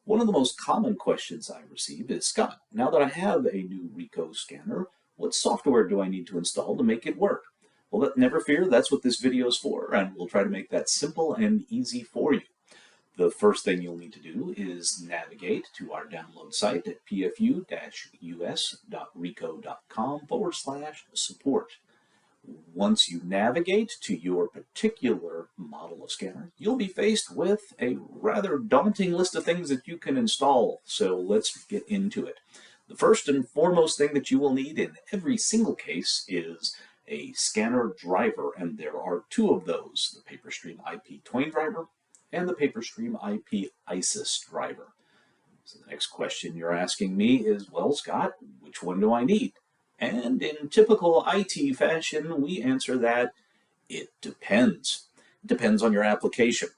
One of the most common questions I receive is, Scott, now that I have a new Ricoh scanner, what software do I need to install to make it work? Well, never fear, that's what this video is for, and we'll try to make that simple and easy for you. The first thing you'll need to do is navigate to our download site at pfu-us.ricoh.com/support. Once you navigate to your particular model of scanner, you'll be faced with a rather daunting list of things that you can install. So let's get into it. The first and foremost thing that you will need in every single case is a scanner driver, and there are two of those, the PaperStream IP Twain driver and the PaperStream IP ISIS driver. So the next question you're asking me is, well, Scott, which one do I need? And in typical IT fashion, we answer that it depends. It depends on your application.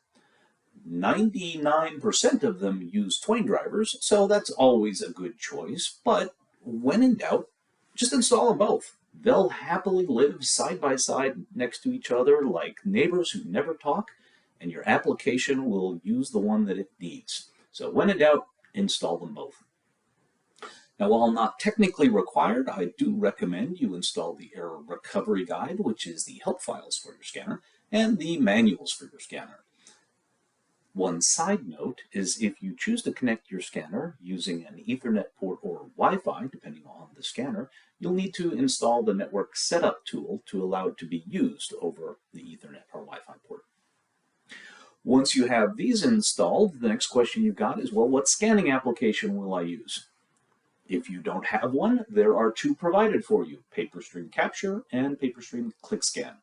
99% of them use Twain drivers, so that's always a good choice. But when in doubt, just install them both. They'll happily live side by side next to each other like neighbors who never talk, and your application will use the one that it needs. So when in doubt, install them both. Now, while not technically required, I do recommend you install the Error Recovery Guide, which is the help files for your scanner, and the manuals for your scanner. One side note is if you choose to connect your scanner using an Ethernet port or Wi-Fi, depending on the scanner, you'll need to install the network setup tool to allow it to be used over the Ethernet or Wi-Fi port. Once you have these installed, the next question you've got is, well, what scanning application will I use? If you don't have one, there are two provided for you, PaperStream Capture and PaperStream ClickScan.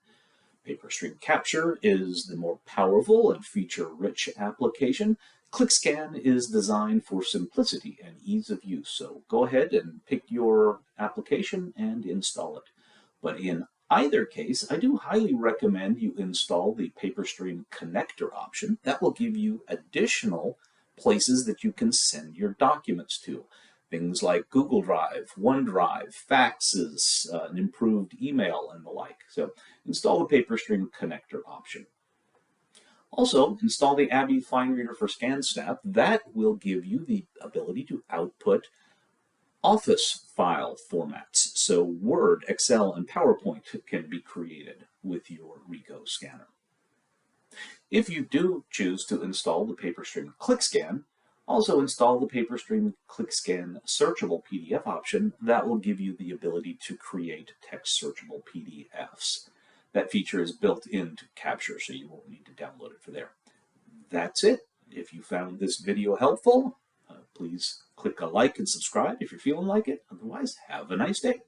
PaperStream Capture is the more powerful and feature-rich application. ClickScan is designed for simplicity and ease of use, so go ahead and pick your application and install it. But in either case, I do highly recommend you install the PaperStream Connector option. That will give you additional places that you can send your documents to. Things like Google Drive, OneDrive, faxes, an improved email, and the like. So install the PaperStream Connector option. Also, install the Abby Fine Reader for ScanSnap. That will give you the ability to output Office file formats. So Word, Excel, and PowerPoint can be created with your Ricoh scanner. If you do choose to install the PaperStream ClickScan, also install the PaperStream ClickScan searchable PDF option. That will give you the ability to create text searchable PDFs. That feature is built into Capture, so you won't need to download it for there. That's it. If you found this video helpful, please click a like and subscribe if you're feeling like it. Otherwise, have a nice day.